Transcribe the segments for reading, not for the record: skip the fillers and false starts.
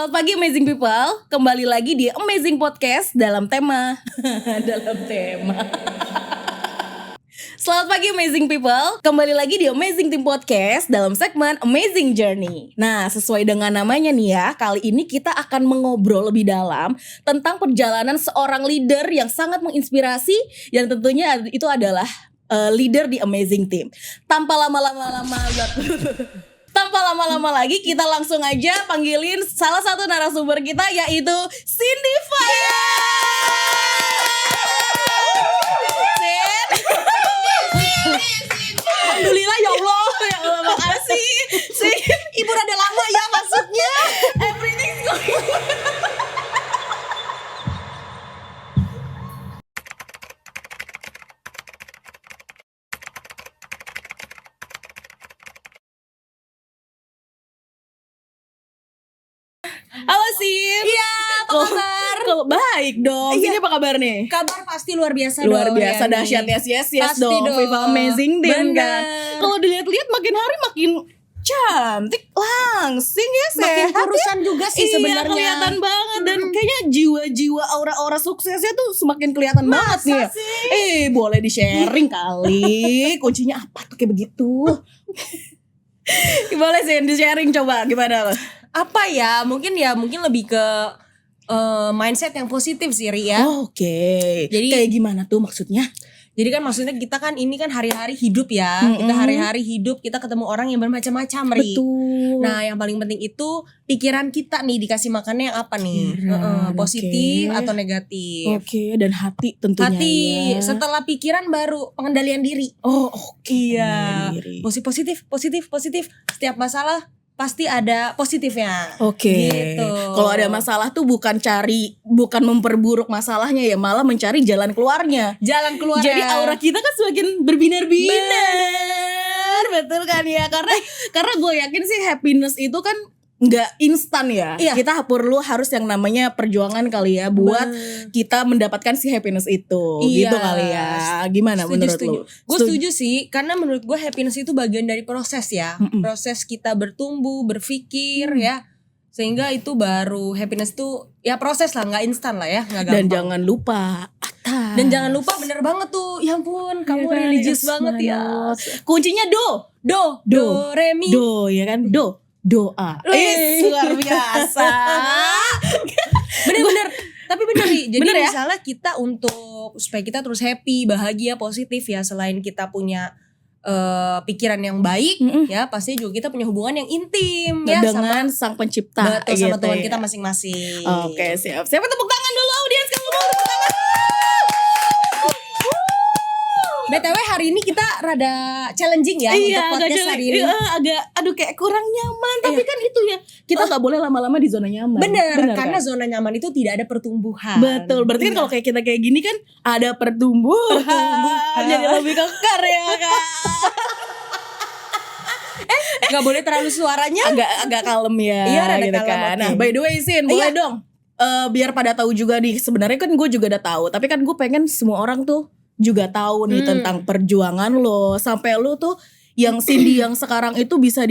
Selamat pagi amazing people. Kembali lagi di Amazing Podcast dalam tema Selamat pagi amazing people. Kembali lagi di Amazing Team Podcast dalam segmen Amazing Journey. Nah, sesuai dengan namanya nih ya, kali ini kita akan mengobrol lebih dalam tentang perjalanan seorang leader yang sangat menginspirasi, yang tentunya itu adalah leader di Amazing Team. Tanpa lama-lama lagi, kita langsung aja panggilin salah satu narasumber kita, yaitu Cindy Faya. Alhamdulillah ya Allah makasih. Ibu rada lama ya masuknya. Everything's going Halo Sim. Iya, apa kabar? Baik dong. Ini apa kabar nih? Kabar pasti luar biasa Luar dong. biasa, Yani. dahsyat, yes Pasti dong. dong. Viva Amazing Team Bener. kan. Kalau dilihat-lihat makin hari makin cantik, langsing ya, Makin sehat kurusan ya. juga sih Iya, sebenarnya. kelihatan banget dan kayaknya jiwa-jiwa aura-aura suksesnya tuh semakin kelihatan banget nih. Ya. Boleh di-sharing kali. Kuncinya apa tuh kayak begitu? Boleh sih di-sharing, coba gimana lo? Apa ya? Mungkin lebih ke mindset yang positif sih Ri ya. Oke. Jadi- kayak gimana tuh maksudnya? Jadi kan maksudnya kita kan ini kan hari-hari hidup ya. Kita hari-hari hidup, kita ketemu orang yang bermacam-macam Ri. Betul. Nah, yang paling penting itu pikiran kita nih dikasih makannya yang apa nih? Pikiran, Positif oke. atau negatif? Oke, dan hati tentunya. Hati, ya. setelah pikiran baru pengendalian diri. Oh, oke. Iya. Diri. Positif. Setiap masalah pasti ada positifnya. Oke. Gitu. Kalau ada masalah tuh bukan memperburuk masalahnya ya, malah mencari jalan keluarnya. Jalan keluarnya. Jadi aura kita kan semakin berbinar-binar. Betul kan ya? Karena gue yakin sih happiness itu kan nggak instan ya. Iya. Kita harus yang namanya perjuangan kali ya buat kita mendapatkan si happiness itu. Iya. Gitu kali ya. Gimana menurut lu? Gue setuju sih, karena menurut gue happiness itu bagian dari proses ya. Proses kita bertumbuh, berpikir ya. Sehingga itu baru happiness itu ya proses lah, nggak instan lah ya, nggak gampang. Dan jangan lupa atas. Dan jangan lupa bener banget tuh. Ya ampun, kamu kan? religius Yes, banget ya. Kuncinya Do, re, mi. do ya kan? Doa. Luar biasa. Bener-bener. Tapi bener nih. Jadi Bener ya? misalnya kita untuk supaya kita terus happy, bahagia, positif ya, selain kita punya pikiran yang baik ya, pasti juga kita punya hubungan yang intim ya Dengan sama sang pencipta betul, sama gitu Tuhan ya. kita masing-masing. Oke, siap. Siapa tepuk tangan dulu audiens kalau mau tepuk tangan. BTW hari ini kita rada challenging ya untuk podcast hari ini. Agak kayak kurang nyaman, tapi kan itu ya. Kita nggak boleh lama-lama di zona nyaman. Bener, karena kan? zona nyaman itu tidak ada pertumbuhan. Betul, berarti kan kalau kayak kita kayak gini kan ada pertumbuhan. Jadi lebih kekar ya kan. Gak boleh terlalu suaranya. agak kalem ya. Iya, rada gitu kalem, kan. oke. Nah, by the way Sin, boleh Iya. dong. Biar pada tahu juga nih. Sebenarnya kan gue juga udah tahu, tapi kan gue pengen semua orang tuh juga tahu nih tentang perjuangan lo sampai lo tuh yang Cindy yang sekarang itu bisa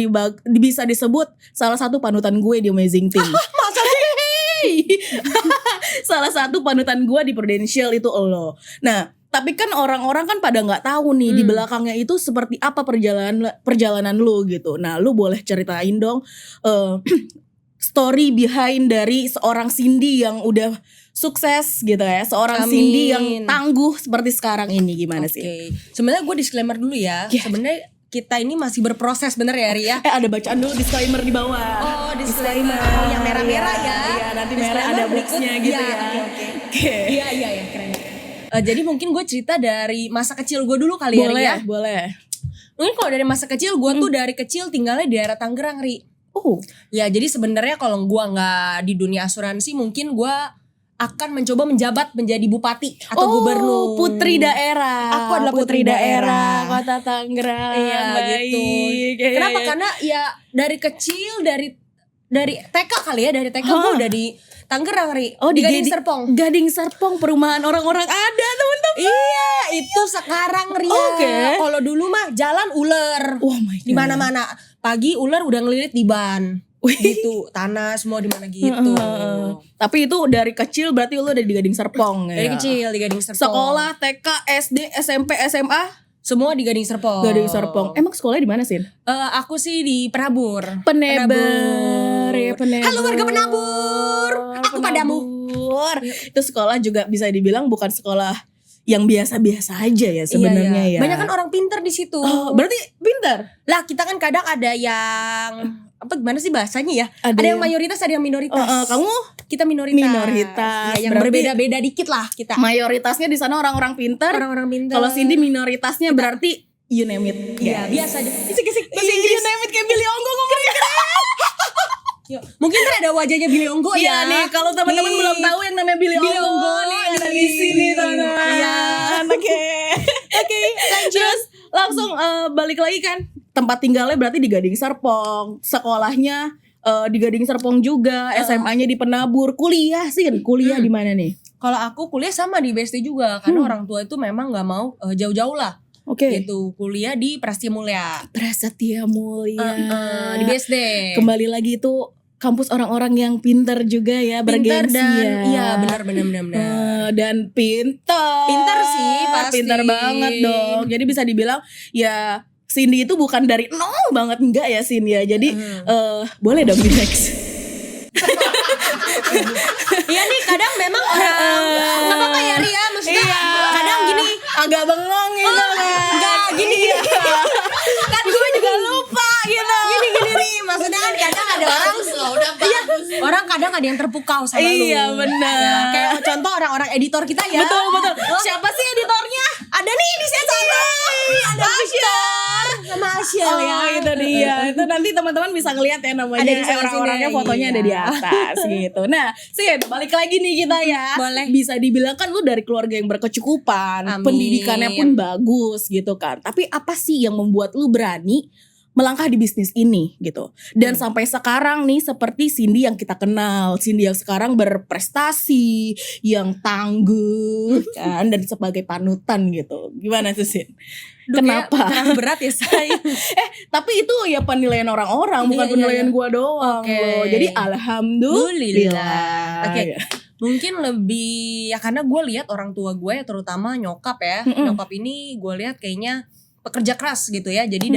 disebut salah satu panutan gue di Amazing Team. Masa sih? Salah satu panutan gue di Prudential itu lo. Nah, tapi kan orang-orang kan pada nggak tahu nih di belakangnya itu seperti apa perjalanan lo gitu. Nah, lo boleh ceritain dong story behind dari seorang Cindy yang udah sukses gitu ya. Seorang Amin. Cindy yang tangguh seperti sekarang ini, gimana sih? Oke. Sebenarnya gue disclaimer dulu ya. Yeah. Sebenarnya kita ini masih berproses, bener ya Ria? Ada bacaan dulu disclaimer di bawah. Oh, disclaimer. Oh, yang merah-merah ya. Iya, nanti Disclaimer merah ada berikut. boxnya gitu Iya, ya. Oke. Iya, keren. Jadi mungkin gue cerita dari masa kecil gue dulu kali ya Ria. Boleh. Mungkin kalau dari masa kecil gue tuh dari kecil tinggalnya di daerah Tangerang Ri. Ya jadi sebenarnya kalau gue nggak di dunia asuransi mungkin gue akan mencoba menjabat menjadi bupati atau gubernur. Putri daerah. Aku adalah putri daerah. Kota Tangerang. Iya Baik. gitu. Kenapa? Karena ya dari kecil dari TK kali ya, dari TK gue udah di Tangerang Ri. Oh, di Gading Serpong. Gading Serpong, perumahan orang-orang ada teman-teman. Iya, itu sekarang Ria. Oke. Kalau dulu mah jalan ular. Oh my God. Di mana-mana. Pagi ular udah ngelilit di ban. gitu, tanah semua di mana gitu. Tapi itu dari kecil berarti lu udah di Gading Serpong ya? Dari kecil di Gading Serpong. Sekolah TK, SD, SMP, SMA semua di Gading Serpong. Gading Serpong. Emang sekolahnya di mana sih? Aku sih di Penabur. Penebar. Ya, Penebar. Halo warga Penabur. Aku padamu. Itu sekolah juga bisa dibilang bukan sekolah yang biasa-biasa aja ya sebenarnya ya. Banyak kan orang pinter di situ. Berarti pinter. Lah kita kan kadang ada yang apa gimana sih bahasanya ya? Ada yang mayoritas, ada yang minoritas. Kamu kita minoritas. Minoritas. Ya, yang berbeda-beda dikit lah kita. Mayoritasnya di sana orang-orang pinter. Orang-orang pinter. Kalau Cindy minoritasnya berarti you name it. Iya, biasa aja. Kisik-kisik bahasa Inggris. You name it kayak Billy Onggo ngomongnya. Mungkin kan ada wajahnya Billy Onggo ya. Iya nih, kalau teman-teman belum tahu yang namanya Billy Onggo nih ada di sini teman-teman. Oke, lanjut. Langsung balik lagi kan. Tempat tinggalnya berarti di Gading Serpong. Sekolahnya di Gading Serpong juga, SMA-nya di Penabur. Kuliah di mana nih? Kalau aku kuliah sama di BSD juga karena orang tua itu memang nggak mau jauh-jauh lah. Gitu kuliah di Prasetya Mulia. Prasetya Mulia di BSD. Kembali lagi itu kampus orang-orang yang pintar juga ya, pintar bergengsi dan ya. Iya benar. Dan pintar sih pasti. Pintar banget dong. Jadi bisa dibilang ya Cindy itu bukan dari nol banget, enggak ya Cindy ya. Jadi boleh dong di next. Iya nih kadang memang orang nggak apa-apa ya Ria, maksudnya kadang gini agak bengong gitu kan. Enggak gini Kan gue juga lupa gitu. Gini Ri, maksudnya kan kadang ada orang orang kadang ada yang terpukau sama lu. Iya benar. Ya, kayak contoh orang-orang editor kita ya. Betul. Siapa sih editornya? Ada nih di sana. Ada Victor sama Asyel ya. Itu dia. Itu nanti teman-teman bisa ngelihat ya namanya. Ada di orang-orangnya sini. fotonya ada di atas gitu. Nah, balik lagi nih kita ya. Boleh. Bisa dibilang kan lu dari keluarga yang berkecukupan, Amin. pendidikannya pun bagus gitu kan. Tapi apa sih yang membuat lu berani melangkah di bisnis ini gitu. Dan sampai sekarang nih seperti Cindy yang kita kenal, Cindy yang sekarang berprestasi, yang tangguh kan dan sebagai panutan gitu. Gimana tuh Sin? Kenapa? Karena berat ya saya. Tapi itu ya penilaian orang-orang, bukan penilaian gua doang loh. Jadi alhamdulillah. Oke. Mungkin lebih ya karena gue lihat orang tua gue ya terutama nyokap ya. Nyokap ini gue lihat kayaknya pekerja keras gitu ya. Jadi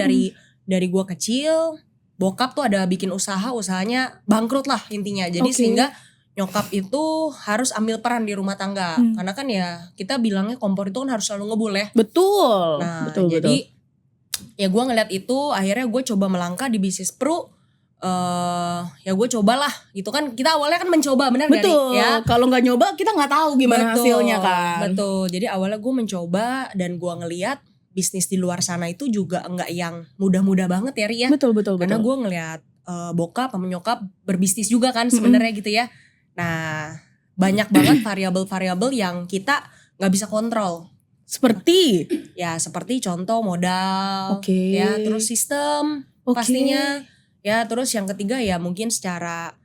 dari gue kecil, bokap tuh ada bikin usahanya bangkrut lah intinya. Jadi sehingga nyokap itu harus ambil peran di rumah tangga. Karena kan ya kita bilangnya kompor itu kan harus selalu ngebul ya. Betul. Nah betul. jadi ya gue ngeliat itu akhirnya gue coba melangkah di bisnis pro. Ya gue cobalah gitu kan, kita awalnya kan mencoba benar gak Betul. ya? Kalau nggak nyoba kita nggak tahu gimana hasilnya kan. Betul. Jadi awalnya gue mencoba dan gue ngeliat bisnis di luar sana itu juga enggak yang mudah-mudah banget ya Ria. Betul. Karena gue ngeliat bokap sama nyokap berbisnis juga kan sebenarnya gitu ya. Nah banyak banget variabel-variabel yang kita nggak bisa kontrol. Seperti contoh modal, ya terus sistem pastinya, ya terus yang ketiga ya mungkin secara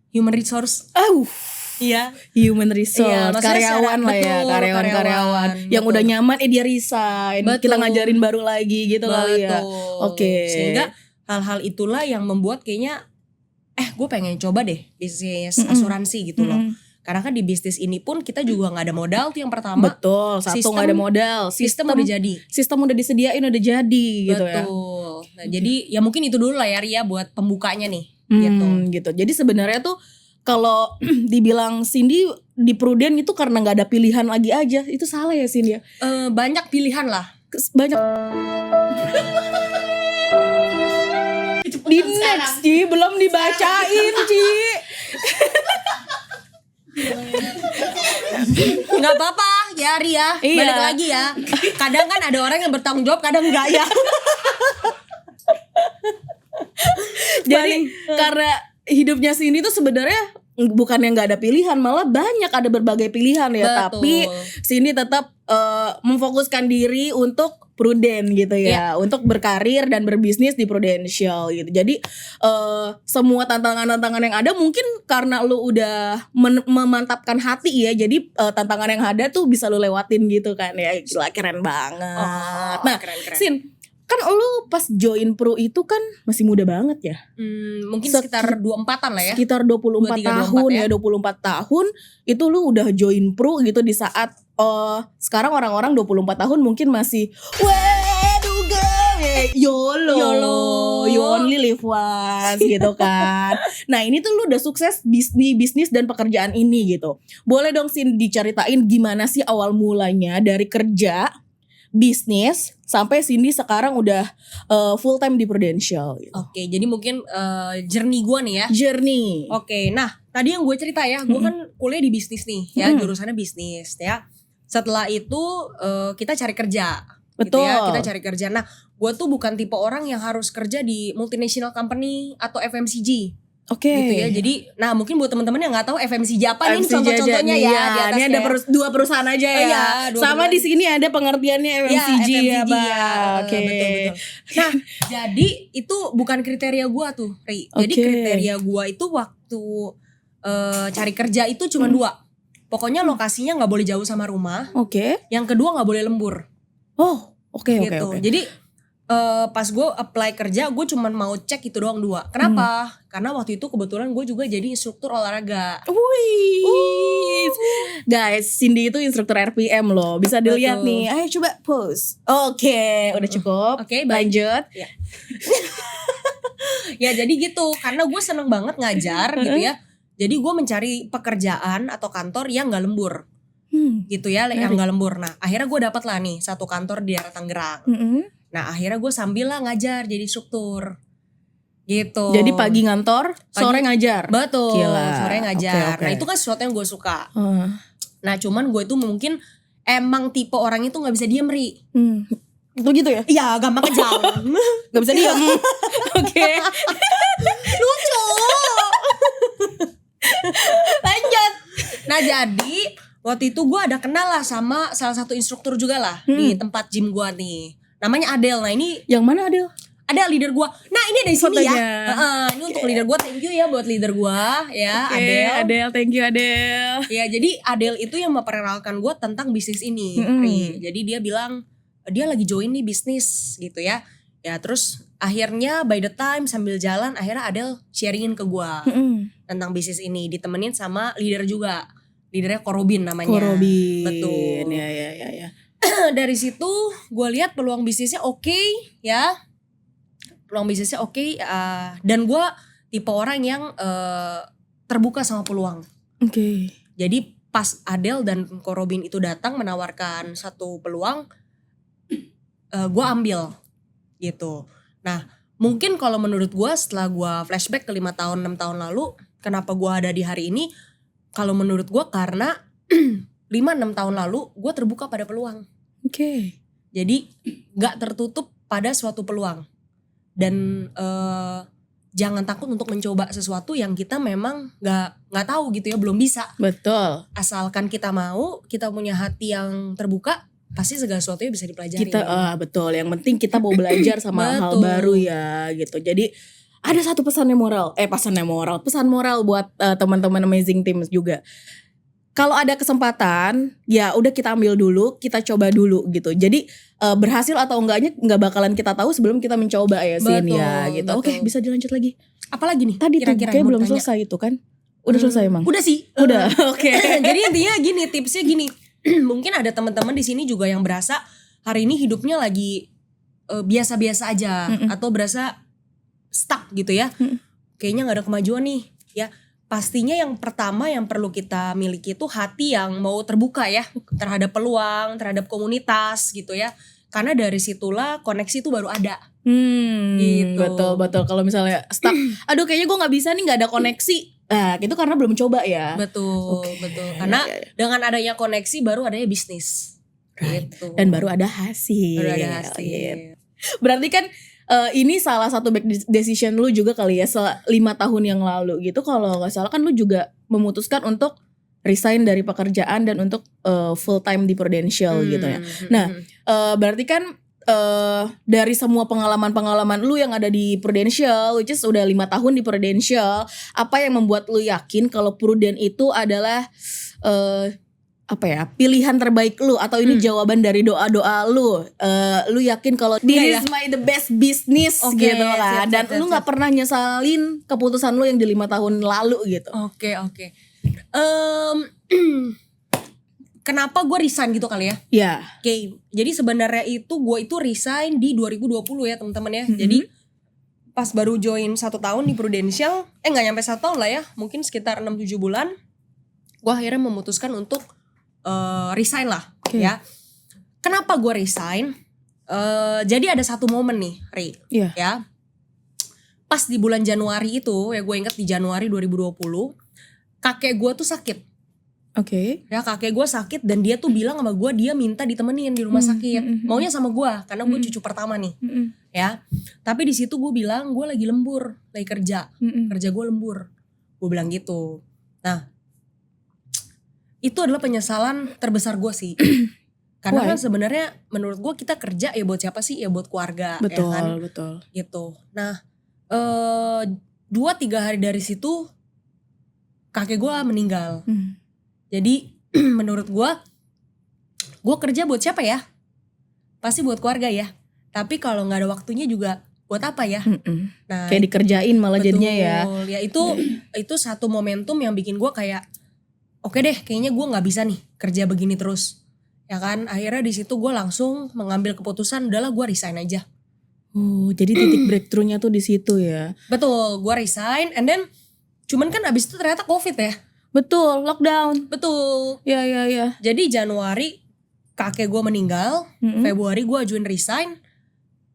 human resource. Iya, human resource, iya, karyawan lah ya, karyawan yang udah nyaman dia resign, kita ngajarin baru lagi gitu kali ya. Sehingga hal-hal itulah yang membuat kayaknya gue pengen coba deh bisnis asuransi gitu loh. Karena kan di bisnis ini pun kita juga nggak ada modal tuh yang pertama. Betul, satu nggak ada modal. Sistem udah jadi. Sistem udah disediain, udah jadi gitu ya. Betul. Nah, jadi ya mungkin itu dulu lah ya Ria buat pembukanya nih. Gitu. Jadi sebenarnya tuh kalau dibilang Cindy di Prudent itu karena nggak ada pilihan lagi aja, itu salah ya Cindy ya? Banyak pilihan lah. Banyak. Di next Ci, belum dibacain Ci. Nggak apa-apa ya Ria, balik lagi ya. Kadang kan ada orang yang bertanggung jawab, kadang enggak ya. Jadi karena hidupnya Cindy tuh sebenarnya bukan yang nggak ada pilihan, malah banyak ada berbagai pilihan ya. Betul. Tapi Cindy tetap memfokuskan diri untuk Prudent gitu ya, untuk berkarir dan berbisnis di Prudential gitu. Jadi semua tantangan-tantangan yang ada mungkin karena lu udah memantapkan hati ya, jadi tantangan yang ada tuh bisa lu lewatin gitu kan ya. Gila, keren banget. Nah, keren. Sin, Kan lu pas join Pro itu kan masih muda banget ya. Mungkin sekitar 24-an lah ya. Sekitar 24 23, tahun 24 ya. 24 tahun itu lu udah join Pro gitu di saat sekarang orang-orang 24 tahun mungkin masih waduh YOLO. You only live once gitu kan. Nah ini tuh lu udah sukses bisnis dan pekerjaan ini gitu. Boleh dong Cindy diceritain gimana sih awal mulanya dari kerja bisnis sampai Cindy sekarang udah full time di Prudential gitu. Oke, jadi mungkin journey gue nih ya. Journey. Oke, nah tadi yang gue cerita ya, gue kan kuliah di bisnis nih ya, jurusannya bisnis ya. Setelah itu kita cari kerja. Betul. Gitu ya, kita cari kerja. Nah, gue tuh bukan tipe orang yang harus kerja di multinational company atau FMCG. Oke. Gitu ya. Jadi, nah mungkin buat teman-teman yang nggak tahu FMCG apa nih contoh-contohnya ya, di atasnya. Ini ada dua perusahaan aja ya. Iya, sama di sini ada pengertiannya FMCG ya, Bang. Oke. Betul. Nah, jadi itu bukan kriteria gue tuh, Ri. Jadi kriteria gue itu waktu cari kerja itu cuma dua. Pokoknya lokasinya nggak boleh jauh sama rumah. Oke. Yang kedua nggak boleh lembur. Oh, oke. Jadi pas gue apply kerja, gue cuma mau cek itu doang dua. Kenapa? Karena waktu itu kebetulan gue juga jadi instruktur olahraga. Wih, guys, Cindy itu instruktur RPM loh. Bisa dilihat nih. Ayo coba pose. Oke, udah cukup. Oke, lanjut. Ya. Ya jadi gitu. Karena gue seneng banget ngajar gitu ya. Jadi gue mencari pekerjaan atau kantor yang gak lembur. Gitu ya, yang gak lembur. Nah akhirnya gue dapet lah nih satu kantor di daerah Tangerang. Nah akhirnya gue sambil lah ngajar jadi instruktur gitu. Jadi pagi ngantor, sore ngajar. Betul. Gila. Sore ngajar. Okay. Nah itu kan sesuatu yang gue suka. Nah cuman gue itu mungkin emang tipe orang itu gak bisa diem, Ri. Itu gitu ya? Iya, gampang kejam. Gak bisa diem. Oke. Lucu. Lanjut. Nah jadi waktu itu gue ada kenal lah sama salah satu instruktur juga lah di tempat gym gue nih. Namanya Adel. Nah ini yang mana Adel? Ada leader gue. Nah ini ada di sini fotonya. Ya. Ini untuk leader gue. Thank you ya buat leader gue ya. Adel, thank you Adel. Ya jadi Adel itu yang memperkenalkan gue tentang bisnis ini. Jadi dia bilang dia lagi join nih bisnis gitu ya. Ya terus akhirnya by the time sambil jalan akhirnya Adel sharingin ke gue tentang bisnis ini. Ditemenin sama leader juga. Leadernya Korobin namanya. Korobin. Betul. Ya. Dari situ gue lihat peluang bisnisnya oke ya. Peluang bisnisnya oke. Dan gue tipe orang yang terbuka sama peluang. Oke. Jadi pas Adel dan Korobin itu datang menawarkan satu peluang, gue ambil gitu. Nah mungkin kalau menurut gue setelah gue flashback ke 5 tahun 6 tahun lalu, kenapa gue ada di hari ini? Kalau menurut gue karena 5-6 tahun lalu gue terbuka pada peluang. Oke. Jadi gak tertutup pada suatu peluang. Dan jangan takut untuk mencoba sesuatu yang kita memang gak tahu gitu ya, belum bisa. Betul. Asalkan kita mau, kita punya hati yang terbuka, pasti segala sesuatunya bisa dipelajari. Betul. Yang penting kita mau belajar sama hal baru ya gitu. Jadi ada satu pesan moral buat teman-teman Amazing Team juga. Kalau ada kesempatan, ya udah kita ambil dulu, kita coba dulu gitu. Jadi berhasil atau enggaknya nggak bakalan kita tahu sebelum kita mencoba ya Sin ya gitu. Oke, bisa dilanjut lagi. Apalagi nih? Tadi kira-kira kayak belum selesai itu kan? Udah selesai emang? Udah sih. Udah. Oke. Jadi intinya gini, tipsnya gini. Mungkin ada teman-teman di sini juga yang berasa hari ini hidupnya lagi biasa-biasa aja atau berasa stuck gitu ya. Kayaknya nggak ada kemajuan nih ya. Pastinya yang pertama yang perlu kita miliki itu hati yang mau terbuka ya terhadap peluang, terhadap komunitas gitu ya. Karena dari situlah koneksi itu baru ada. Gitu. Betul. Kalau misalnya stuck, aduh kayaknya gue nggak bisa nih, nggak ada koneksi. Nah itu karena belum coba ya. Betul. Karena dengan adanya koneksi baru adanya bisnis. Gitu. Dan baru ada hasil. Gitu. Berarti kan ini salah satu back decision lu juga kali ya 5 tahun yang lalu gitu. Kalau gak salah kan lu juga memutuskan untuk resign dari pekerjaan dan untuk full time di Prudential gitu ya. Nah berarti kan dari semua pengalaman-pengalaman lu yang ada di Prudential, which is udah 5 tahun di Prudential, apa yang membuat lu yakin kalau Prudent itu adalah pilihan terbaik lu atau ini jawaban dari doa-doa lu. Lu yakin kalau this is my the best business gitu lah. Dan lu nggak pernah nyesalin keputusan lu yang di 5 tahun lalu gitu. Oke. Kenapa gue resign gitu kali ya? Iya. Oke. Jadi sebenarnya gue itu resign di 2020 ya teman-teman ya. Jadi pas baru join 1 tahun di Prudential, nggak nyampe 1 tahun lah ya, mungkin sekitar 6-7 bulan, gue akhirnya memutuskan untuk resign lah, ya. Kenapa gue resign? Jadi ada satu momen nih, Ri, ya. Pas di bulan Januari itu, ya gue ingat di Januari 2020, kakek gue tuh sakit. Ya kakek gue sakit dan dia tuh bilang sama gue dia minta ditemenin di rumah sakit. Maunya sama gue karena gue cucu pertama nih, ya. Tapi di situ gue bilang gue lagi lembur, lagi kerja gue lembur. Gue bilang gitu. Nah, itu adalah penyesalan terbesar gue sih. Karena kan sebenarnya menurut gue kita kerja ya buat siapa sih? Ya buat keluarga. Betul, ya kan? betul. Gitu. Nah, 2-3 hari dari situ kakek gue meninggal. Jadi menurut gue kerja buat siapa ya? Pasti buat keluarga ya. Tapi kalau nggak ada waktunya juga buat apa ya? Nah, kayak dikerjain malah jadinya ya. Ya itu satu momentum yang bikin gue kayak oke deh, kayaknya gue nggak bisa nih kerja begini terus, ya kan? Akhirnya di situ gue langsung mengambil keputusan, udahlah gue resign aja. Jadi titik breakthrough-nya tuh di situ ya. Betul, gue resign, and then cuman kan abis itu ternyata COVID ya. Betul, lockdown. Betul. Ya. Jadi Januari kakek gue meninggal, Februari gue ajuin resign,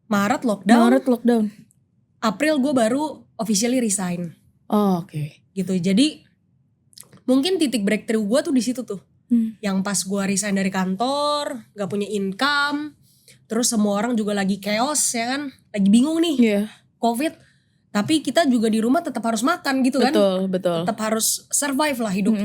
Maret lockdown. April gue baru officially resign. Oke. Gitu, jadi mungkin titik breakthrough gue tuh di situ tuh, yang pas gue resign dari kantor, gak punya income, terus semua orang juga lagi chaos ya kan, lagi bingung nih, COVID, tapi kita juga di rumah tetap harus makan gitu kan, betul, tetap harus survive lah hidup.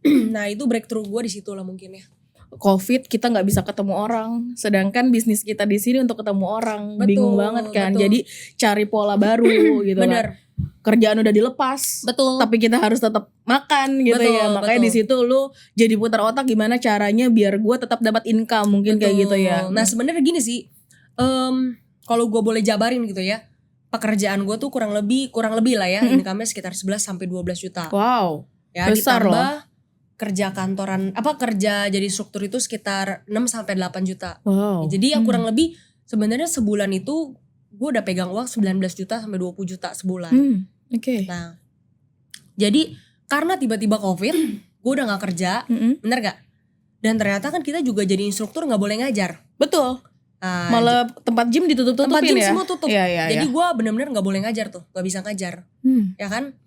Nah itu breakthrough gue di situ lah mungkin ya. COVID kita nggak bisa ketemu orang, sedangkan bisnis kita di sini untuk ketemu orang, bingung banget kan, jadi cari pola baru gitu. Bener. Kan. Kerjaan udah dilepas, tapi kita harus tetap makan gitu ya. Makanya di situ lu jadi putar otak gimana caranya biar gue tetap dapat income mungkin kayak gitu ya. Nah sebenarnya gini sih, kalau gue boleh jabarin gitu ya, pekerjaan gue tuh kurang lebih lah ya, income-nya sekitar 11 sampai 12 juta. Wow, ya, besar ditambah loh. Kerja kantoran, kerja jadi struktur itu sekitar 6 sampai 8 juta. Wow. Jadi ya kurang lebih sebenarnya sebulan itu gue udah pegang uang 19 juta sampai 20 juta sebulan. Nah, jadi karena tiba-tiba COVID, gue udah gak kerja, bener gak? Dan ternyata kan kita juga jadi instruktur gak boleh ngajar. Betul. Malah tempat gym ditutup-tutupin tempat gym ya? semua tutup. Jadi gue bener-bener gak boleh ngajar tuh, gak bisa ngajar. Ya kan?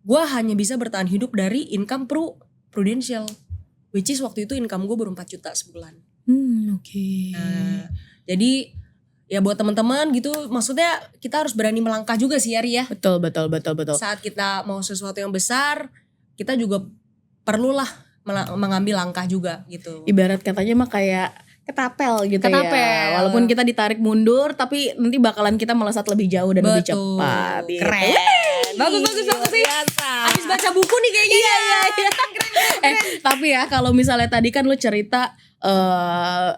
Gue hanya bisa bertahan hidup dari income Prudential, which is waktu itu income gue baru 4 juta sebulan. Nah, jadi ya buat teman-teman gitu, maksudnya kita harus berani melangkah juga sih Ari ya. Betul. Saat kita mau sesuatu yang besar, kita juga perlulah mengambil langkah juga gitu. Ibarat katanya mah kayak ketapel gitu ya. Walaupun kita ditarik mundur, tapi nanti bakalan kita melesat lebih jauh dan lebih cepat. Keren. Bagus sih. Habis baca buku nih kayaknya. Iya. Tapi ya kalau misalnya tadi kan lu cerita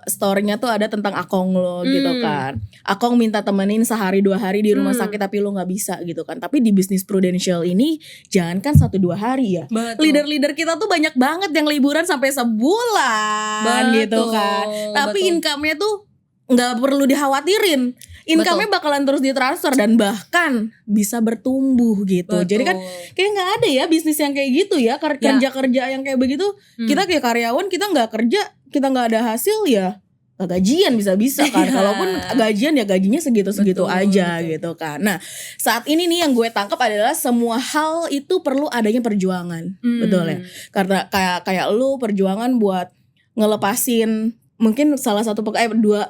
story-nya tuh ada tentang Akong lo gitu kan. Akong minta temenin sehari 2 hari di rumah sakit tapi lo gak bisa gitu kan. Tapi di bisnis Prudential ini jangankan 1-2 hari ya. Leader-leader kita tuh banyak banget yang liburan sampai sebulan gitu kan. Tapi income-nya tuh gak perlu dikhawatirin. Income-nya bakalan terus ditransfer dan bahkan bisa bertumbuh gitu. Jadi kan kayak gak ada ya bisnis yang kayak gitu ya. Kerja-kerja yang kayak begitu. Kita kayak karyawan, kita gak kerja, kita gak ada hasil ya gak gajian bisa-bisa kan. Kalaupun gajian ya gajinya segitu-segitu aja gitu kan. Nah saat ini nih yang gue tangkap adalah semua hal itu perlu adanya perjuangan. Betul ya. Karena kayak lu perjuangan buat ngelepasin mungkin salah satu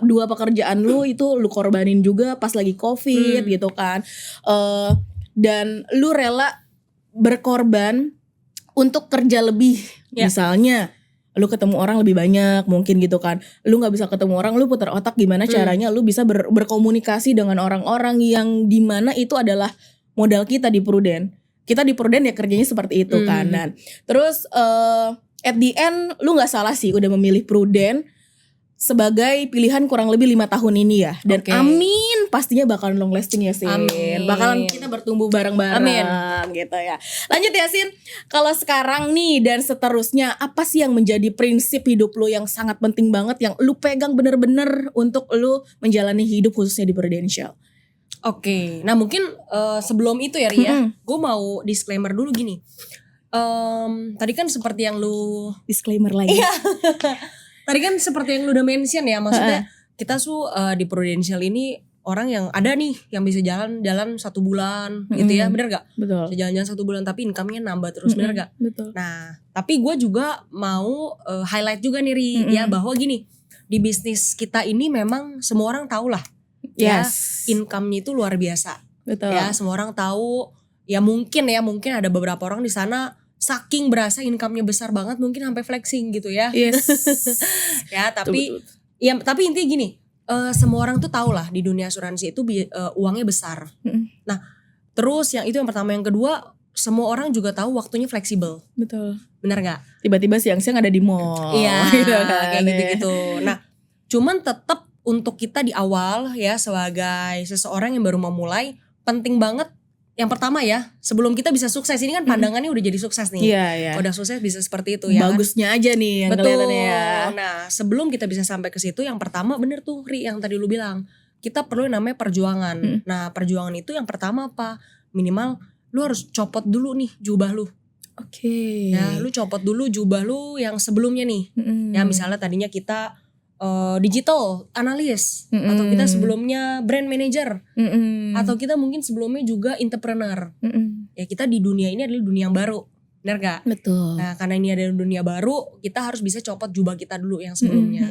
dua pekerjaan lu itu lu korbanin juga pas lagi COVID gitu kan. Dan lu rela berkorban untuk kerja lebih. Misalnya lu ketemu orang lebih banyak mungkin gitu kan. Lu gak bisa ketemu orang, lu putar otak gimana caranya lu bisa berkomunikasi dengan orang-orang yang dimana itu adalah modal kita di Pruden. Kita di Pruden ya kerjanya seperti itu kan. Dan terus at the end lu gak salah sih udah memilih Prudent sebagai pilihan kurang lebih 5 tahun ini ya. Dan amin pastinya bakalan long lasting ya Sin. Amin. Bakalan kita bertumbuh bareng-bareng gitu ya. Lanjut ya Sin. Kalau sekarang nih dan seterusnya, apa sih yang menjadi prinsip hidup lu yang sangat penting banget, yang lu pegang bener-bener untuk lu menjalani hidup khususnya di Prudential? Oke, nah mungkin sebelum itu ya Ria, gue mau disclaimer dulu gini. Tadi kan seperti yang lu disclaimer lagi. Tadi kan seperti yang lu udah mention ya, maksudnya kita di Prudential ini orang yang ada nih yang bisa jalan 1 bulan gitu ya, bener gak? Betul. Bisa jalan-jalan 1 bulan tapi income-nya nambah terus, bener gak? Betul. Nah, tapi gue juga mau highlight juga nih Ri, ya bahwa gini, di bisnis kita ini memang semua orang tahu lah, ya income-nya itu luar biasa. Betul. Ya semua orang tahu, ya mungkin ada beberapa orang di sana saking berasa income-nya besar banget mungkin sampai flexing gitu ya. Yes. Ya tapi ya tapi intinya gini, semua orang tuh tahu lah di dunia asuransi itu uangnya besar. Nah, terus itu yang pertama, yang kedua semua orang juga tahu waktunya fleksibel. Betul. Benar gak? Tiba-tiba siang-siang ada di mall. Iya, gitu kan, kayak gitu-gitu. Nah, cuman tetap untuk kita di awal ya sebagai seseorang yang baru memulai, penting banget. Yang pertama ya, sebelum kita bisa sukses, ini kan pandangannya udah jadi sukses nih. Iya. Udah sukses bisa seperti itu ya. Bagusnya aja nih yang kelihatannya ya. Nah, sebelum kita bisa sampai ke situ, yang pertama bener tuh Ri yang tadi lu bilang, kita perlu yang namanya perjuangan. Nah, perjuangan itu yang pertama apa? Minimal lu harus copot dulu nih jubah lu. Oke. Ya, lu copot dulu jubah lu yang sebelumnya nih. Ya, misalnya tadinya kita digital analis, atau kita sebelumnya brand manager, atau kita mungkin sebelumnya juga entrepreneur. Ya kita di dunia ini adalah dunia yang baru, benar gak? Betul. Nah karena ini adalah dunia baru, kita harus bisa copot jubah kita dulu yang sebelumnya.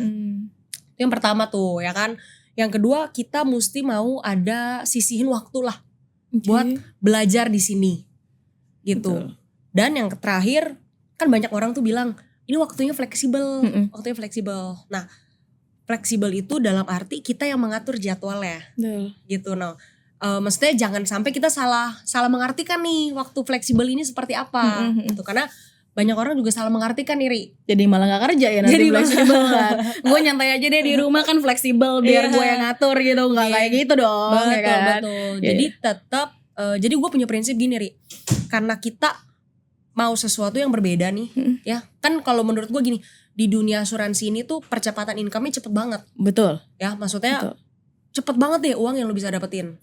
Itu yang pertama tuh ya kan. Yang kedua, kita mesti mau ada sisihin waktu lah buat belajar di sini gitu. Betul. Dan yang terakhir, kan banyak orang tuh bilang ini waktunya fleksibel, waktunya fleksibel. Nah fleksibel itu dalam arti kita yang mengatur jadwalnya, gitu. Nah, maksudnya jangan sampai kita salah mengartikan nih waktu fleksibel ini seperti apa, gitu. Karena banyak orang juga salah mengartikan nih, Ri. Jadi malah gak kerja ya nanti fleksibel kan. Gue nyantai aja deh di rumah kan fleksibel biar gue yang ngatur gitu, nggak kayak gitu dong. Betul, ya kan? betul. Jadi tetap, jadi gue punya prinsip gini, Ri. Karena kita mau sesuatu yang berbeda nih, ya kan kalau menurut gue gini. Di dunia asuransi ini tuh percepatan income-nya cepet banget. Betul. Ya maksudnya cepet banget deh uang yang lo bisa dapetin.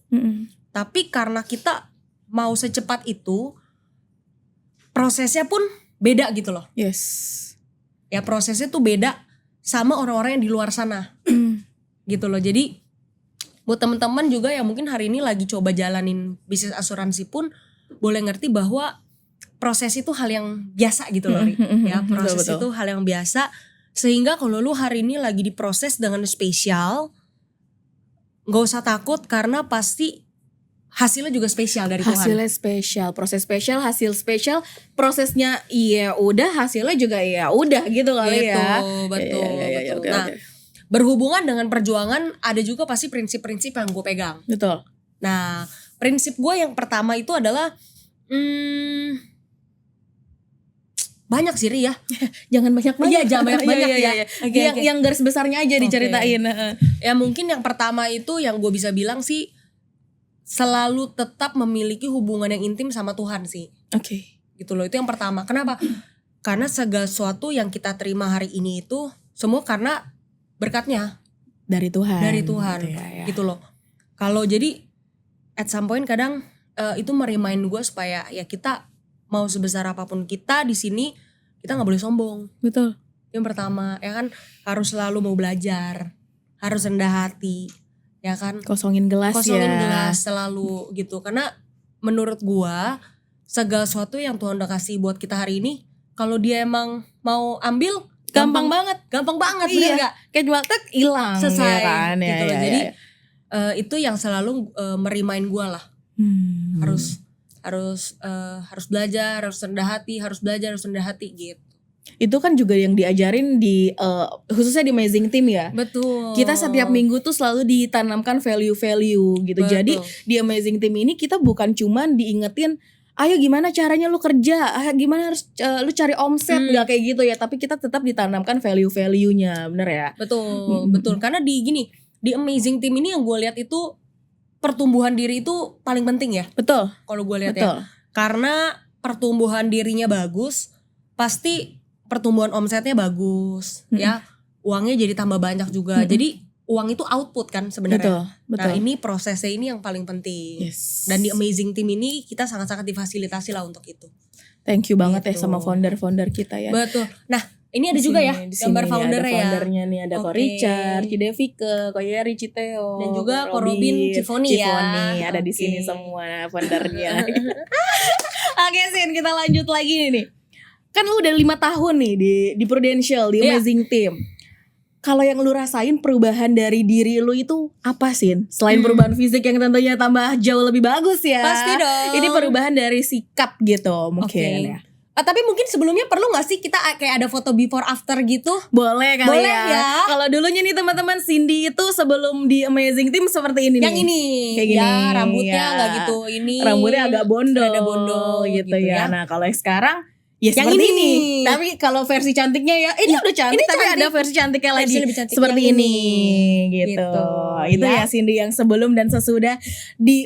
Tapi karena kita mau secepat itu, prosesnya pun beda gitu loh. Yes. Ya prosesnya tuh beda sama orang-orang yang di luar sana. Gitu loh. Jadi buat teman-teman juga yang mungkin hari ini lagi coba jalanin bisnis asuransi pun boleh ngerti bahwa proses itu hal yang biasa gitu loh Ri. Ya proses itu hal yang biasa, sehingga kalau lu hari ini lagi diproses dengan spesial, gak usah takut karena pasti hasilnya juga spesial dari Tuhan. Hasilnya spesial, proses spesial, hasil spesial, prosesnya iya udah, hasilnya juga iya udah gitu kali ya. Betul. Okay, nah berhubungan dengan perjuangan ada juga pasti prinsip-prinsip yang gue pegang. Betul. Nah prinsip gue yang pertama itu adalah banyak sih Ri ya. Jangan banyak-banyak. Iya, jangan banyak-banyak ya. Yang garis besarnya aja diceritain. Ya mungkin yang pertama itu yang gue bisa bilang sih, selalu tetap memiliki hubungan yang intim sama Tuhan sih. Oke. Gitu loh, itu yang pertama. Kenapa? Karena segala sesuatu yang kita terima hari ini itu semua karena berkatnya dari Tuhan. Ya. Gitu loh. Kalau jadi at some point kadang itu merimain gue supaya ya kita mau sebesar apapun kita di sini, kita nggak boleh sombong. Betul. Yang pertama ya kan, harus selalu mau belajar, harus rendah hati, ya kan. Kosongin gelas selalu gitu. Karena menurut gua segala sesuatu yang Tuhan udah kasih buat kita hari ini, kalau dia emang mau ambil gampang banget, bener nggak? Kayak jual tek hilang, selesai, ya kan? gitu loh. Jadi itu yang selalu merimain gua lah. Harus belajar, harus rendah hati, harus belajar, harus rendah hati gitu. Itu kan juga yang diajarin di khususnya di Amazing Team ya. Betul. Kita setiap minggu tuh selalu ditanamkan value-value gitu. Betul. Jadi di Amazing Team ini kita bukan cuman diingetin ayo gimana caranya lu kerja, gimana harus lu cari omset, nggak kayak gitu ya. Tapi kita tetap ditanamkan value-value-nya, bener ya. Betul, betul. Karena di Amazing Team ini yang gue lihat itu pertumbuhan diri itu paling penting ya. Betul. Kalau gue lihat ya. Karena pertumbuhan dirinya bagus, pasti pertumbuhan omsetnya bagus, ya. Uangnya jadi tambah banyak juga. Jadi uang itu output kan sebenarnya. Betul. Nah ini prosesnya ini yang paling penting. Yes. Dan di Amazing Team ini kita sangat-sangat difasilitasi lah untuk itu. Thank you banget ya sama founder-founder kita ya. Betul. Nah ini ada juga ya gambar foundernya ya. Foundernya nih ada Ko Richard, Cidevike, Ko Yeri, Citeo, dan juga Ko Robin, Cifoni ya. Ada di sini semua foundernya. Oke Sin, kita lanjut lagi nih. Kan lu udah 5 tahun nih di Prudential, di Amazing Team. Kalau yang lu rasain perubahan dari diri lu itu apa Sin? Selain perubahan fisik yang tentunya tambah jauh lebih bagus ya. Pasti dong. Ini perubahan dari sikap gitu mungkin ya. Tapi mungkin sebelumnya perlu gak sih kita kayak ada foto before after gitu? Boleh kali Boleh ya. Kalau dulunya nih teman-teman, Cindy itu sebelum di Amazing Team seperti ini yang nih. Ini kayak gini. Ya rambutnya gak gitu ini. Rambutnya agak bondol. Ada bondol gitu ya. Nah kalau yang sekarang ya yang seperti ini. Tapi kalau versi cantiknya ya ini udah cantik, tapi ada versi cantiknya lagi cantik seperti ini gitu. Itu ya Cindy yang sebelum dan sesudah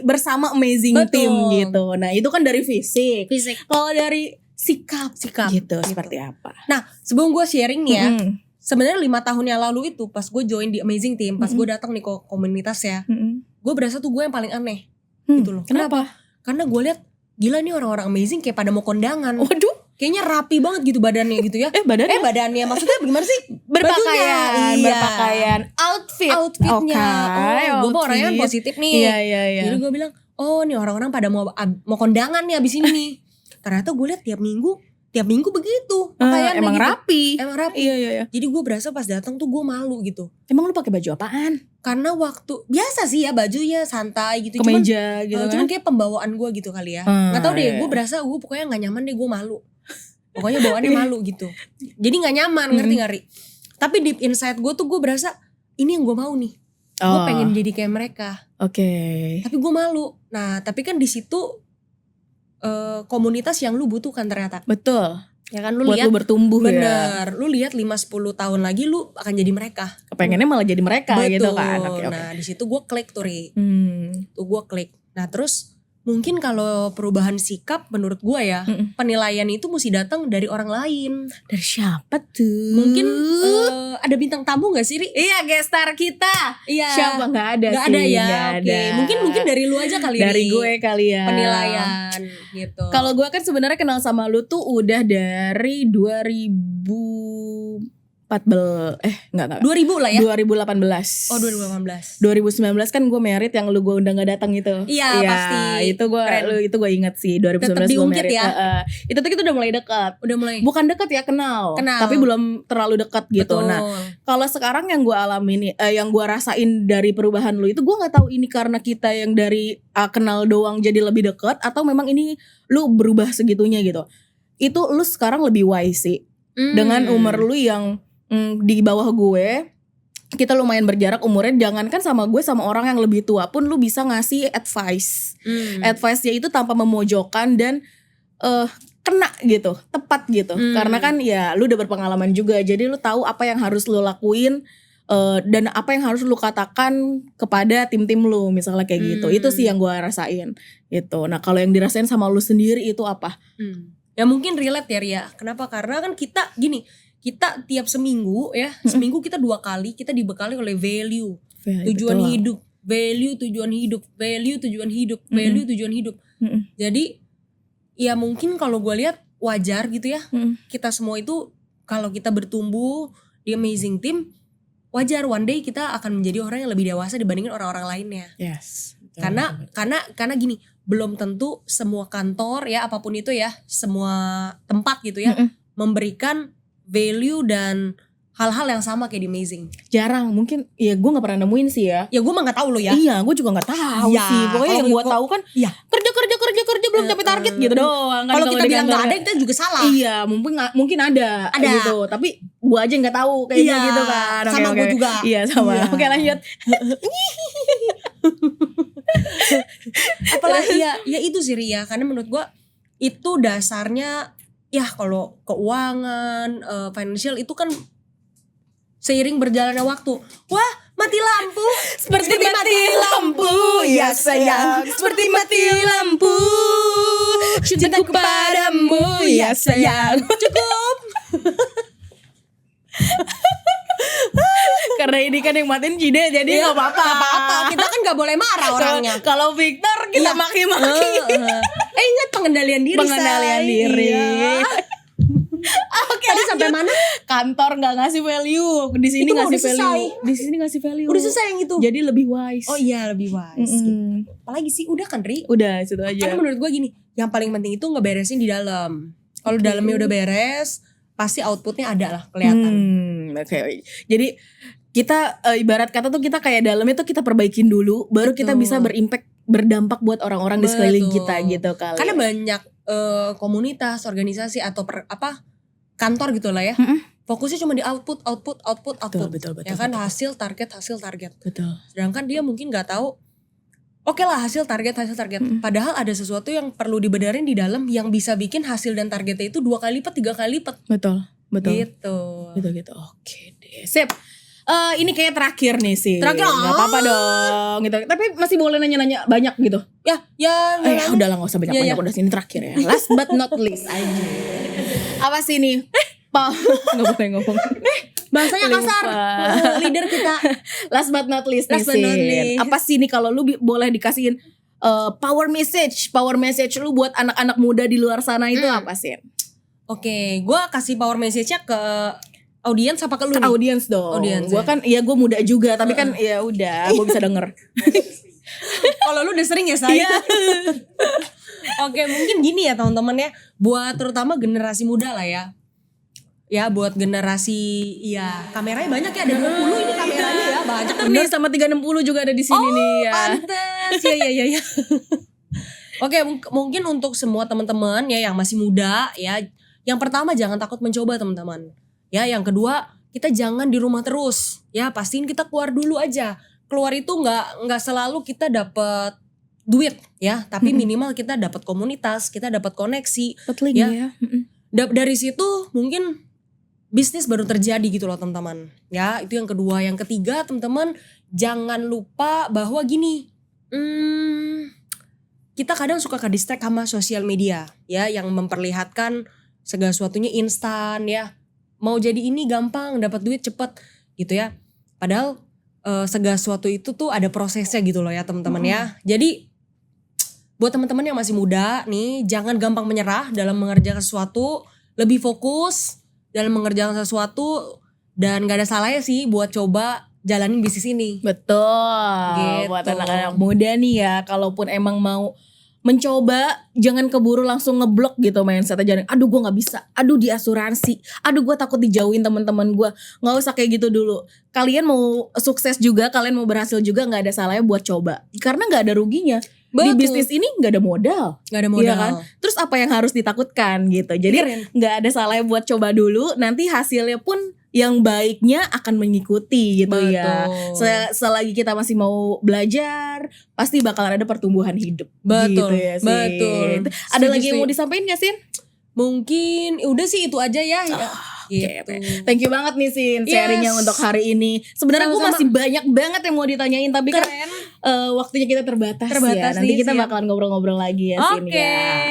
bersama Amazing Team gitu. Nah itu kan dari fisik. Kalau dari sikap gitu seperti apa? Nah sebelum gue sharing nih ya, sebenarnya 5 tahun yang lalu itu pas gue join di Amazing Team, pas gue datang nih ke komunitas ya, gue berasa tuh gue yang paling aneh gitu loh. Kenapa? Karena gue lihat gila nih orang-orang Amazing kayak pada mau kondangan. Waduh, kayaknya rapi banget gitu badannya gitu ya. Badannya maksudnya gimana sih? Berpakaian, outfitnya. Gue mau orangnya kan positif nih. Iya. Jadi gue bilang, oh nih orang-orang pada mau kondangan nih abis ini nih. Ternyata gue lihat tiap minggu begitu pakaiannya emang gitu. rapi. Iya. Jadi gue berasa pas datang tuh gue malu gitu. Emang lu pakai baju apaan? Karena waktu biasa sih ya, bajunya santai gitu. Kemeja gitu kan. Cuman kayak pembawaan gue gitu kali ya. Gak tau deh, gue berasa gue pokoknya gak nyaman deh, gue malu. Pokoknya bawaannya malu gitu. Jadi gak nyaman, ngerti gak Ri? Tapi deep inside gue tuh gue berasa ini yang gue mau nih. Gue pengen jadi kayak mereka. Oke. Tapi gue malu. Nah tapi kan di situ komunitas yang lu butuhkan ternyata. Betul. Ya kan lu buat lihat lu bertumbuh ya. Bener. Lu lihat 5-10 tahun lagi lu akan jadi mereka. Kepengennya malah jadi mereka. Betul. Gitu kan. Okay. Nah di situ gue klik tuh Ri. Tuh gue klik. Nah terus mungkin kalau perubahan sikap menurut gue ya, penilaian itu mesti datang dari orang lain. Dari siapa tuh? Mungkin ada bintang tamu gak sih Ri? Iya, guest star kita. Iya. Siapa? Gak ada gak sih. Ada ya. Gak ada. Mungkin dari lu aja kali. Dari gue kali ya. Penilaian gitu. Kalau gue kan sebenarnya kenal sama lu tuh udah dari 2014. Enggak 2000 lah ya. 2018. Oh 2018. 2019 kan gue merit yang lu gue udah gak datang itu. Iya pasti. Itu gue inget sih 2019 gue merit ya. Itu tuh kita udah mulai dekat. Bukan dekat ya, kenal. Tapi belum terlalu dekat gitu. Betul. Nah kalau sekarang yang gue alami yang gue rasain dari perubahan lu itu, gue gak tahu ini karena kita yang dari kenal doang jadi lebih dekat, atau memang ini lu berubah segitunya gitu. Itu lu sekarang lebih wise sih. Dengan umur lu yang di bawah gue, kita lumayan berjarak umurnya. Jangankan sama gue, sama orang yang lebih tua pun lu bisa ngasih advice. Advice-nya itu tanpa memojokkan dan kena gitu, tepat gitu. Karena kan ya lu udah berpengalaman juga, jadi lu tahu apa yang harus lu lakuin dan apa yang harus lu katakan kepada tim-tim lu, misalnya kayak gitu. Itu sih yang gue rasain gitu. Nah kalau yang dirasain sama lu sendiri itu apa? Ya mungkin relate ya Ria. Kenapa? Karena kan kita gini, kita tiap seminggu ya, seminggu kita 2 kali kita dibekali oleh value, tujuan hidup, value tujuan hidup, value tujuan hidup, value tujuan hidup. Jadi ya mungkin kalau gue lihat wajar gitu ya, kita semua itu kalau kita bertumbuh di Amazing Team, wajar one day kita akan menjadi orang yang lebih dewasa dibandingin orang-orang lainnya. Yes. Karena gini, belum tentu semua kantor ya apapun itu ya, semua tempat gitu ya memberikan value dan hal-hal yang sama kayak di Amazing. Jarang, mungkin ya gue gak pernah nemuin sih ya. Ya gue mah gak tahu loh ya. Iya, gue juga gak tahu sih. Pokoknya yang gue tahu kan kerja belum capai target gitu doang kan. Kalau kita bilang gak ada, kita juga salah. Iya, mungkin ada gitu. Tapi gue aja gak tahu kayaknya gitu kan. Sama gue juga. Iya sama. Oke lanjut. Apalagi ya itu sih Ria. Karena menurut gue itu dasarnya ya kalau keuangan, financial itu kan seiring berjalannya waktu. Wah, mati lampu. Seperti mati lampu, ya sayang. Seperti mati lampu. Cintaku padamu, ya sayang. Cukup. Karena ini kan yang matiin Cide, jadi nggak apa-apa. Apa-apa. Kita kan nggak boleh marah orangnya. Kalau Victor kita maki-maki. Ingat pengendalian diri. Pengendalian say. diri. Iya. Oke, Tadi sampai mana? Kantor nggak ngasih value, di sini Itu mah ngasih udah value, selesai. di sini ngasih value. Udah selesai yang itu. Jadi lebih wise. Oh iya, lebih wise. Gitu. Apalagi sih udah kan, Ri? Udah situ aja. Karena menurut gue gini, yang paling penting itu ngeberesin di dalam. Kalau dalamnya udah beres, pasti outputnya ada lah kelihatan. Oke. Jadi kita ibarat kata tuh kita kayak dalamnya tuh kita perbaikin dulu, baru kita Betul. bisa berdampak buat orang-orang di sekeliling Betul. kita gitu kali. Karena banyak komunitas, organisasi atau kantor gitu lah ya. Fokusnya cuma di output. Betul, Ya kan hasil target. Betul. Sedangkan dia mungkin nggak tahu. Oke lah hasil target. Padahal ada sesuatu yang perlu dibenerin di dalam yang bisa bikin hasil dan targetnya itu 2 kali lipat, 3 kali lipat. Betul. Gitu. Gitu. Oke deh. Sip. Ini kayak terakhir nih sih. Terakhir, Gak apa-apa dong gitu. Tapi masih boleh nanya-nanya banyak gitu. Ya Udahlah gak usah banyak-banyak. Ya. Udah sini terakhir ya. Last but not least aja. Apa sih ini? Gak boleh ngomong. bahasanya kasar. Leader kita. Last but not least nih Last but not Sin. least. Apa sih nih kalau lu boleh dikasihin power message lu buat anak-anak muda di luar sana itu apa sih? Oke, gue kasih power message-nya ke audiens apa ke lu nih? Audience dong. Audience, Gue kan ya gue muda juga tapi kan ya udah gue bisa denger. Kalau lu udah sering ya saya. Oke, mungkin gini ya teman-teman ya, buat terutama generasi muda lah ya. Ya buat generasi kameranya banyak ya, ada 20 ini kameranya ya, banyak Bener nih sama 360 juga ada di sini nih ya. Pantes. Ya. Oke, mungkin untuk semua teman-teman ya yang masih muda ya, yang pertama jangan takut mencoba teman-teman. Ya, yang kedua kita jangan di rumah terus. Ya, pastiin kita keluar dulu aja. Keluar itu nggak selalu kita dapat duit ya, tapi minimal kita dapat komunitas, kita dapat koneksi. Dapat link ya. Dari situ mungkin bisnis baru terjadi gitu loh teman-teman. Ya, itu yang kedua. Yang ketiga teman-teman jangan lupa bahwa gini, kita kadang suka ke distract sama sosial media ya, yang memperlihatkan segala sesuatunya instan ya. Mau jadi ini gampang, dapat duit cepet gitu ya. Padahal segala sesuatu itu tuh ada prosesnya gitu loh ya teman-teman ya. Jadi buat teman-teman yang masih muda nih, jangan gampang menyerah dalam mengerjakan sesuatu, lebih fokus dalam mengerjakan sesuatu, dan gak ada salahnya sih buat coba jalanin bisnis ini. Betul. Gitu. Buat anak-anak muda nih ya, kalaupun emang mau mencoba, jangan keburu langsung ngeblok gitu mindsetnya. Jangan, aduh gue gak bisa, aduh di asuransi, aduh gue takut dijauhin teman-teman gue. Gak usah kayak gitu dulu. Kalian mau sukses juga, kalian mau berhasil juga, gak ada salahnya buat coba. Karena gak ada ruginya. Di bisnis ini gak ada modal. Gak ada modal. Iya kan? Terus apa yang harus ditakutkan gitu. Jadi gak ada salahnya buat coba dulu, nanti hasilnya pun yang baiknya akan mengikuti gitu. Betul. Ya. Selagi kita masih mau belajar, pasti bakalan ada pertumbuhan hidup. Betul. Gitu ya, Sin. Betul. Ada lagi yang mau disampaikan gak, Sin? Mungkin udah sih itu aja ya. Oke, thank you banget nih Sin sharingnya untuk hari ini. Sebenarnya gue masih banyak banget yang mau ditanyain, tapi kan waktunya kita terbatas ya. Nanti kita bakalan ngobrol-ngobrol lagi ya Sin ya.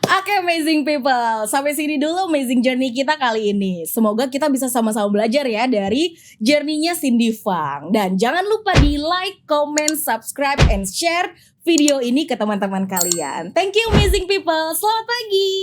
Oke, amazing people. Sampai sini dulu amazing journey kita kali ini. Semoga kita bisa sama-sama belajar ya dari journey-nya Cindy Fang. Dan jangan lupa di like, comment, subscribe, and share video ini ke teman-teman kalian. Thank you amazing people. Selamat pagi.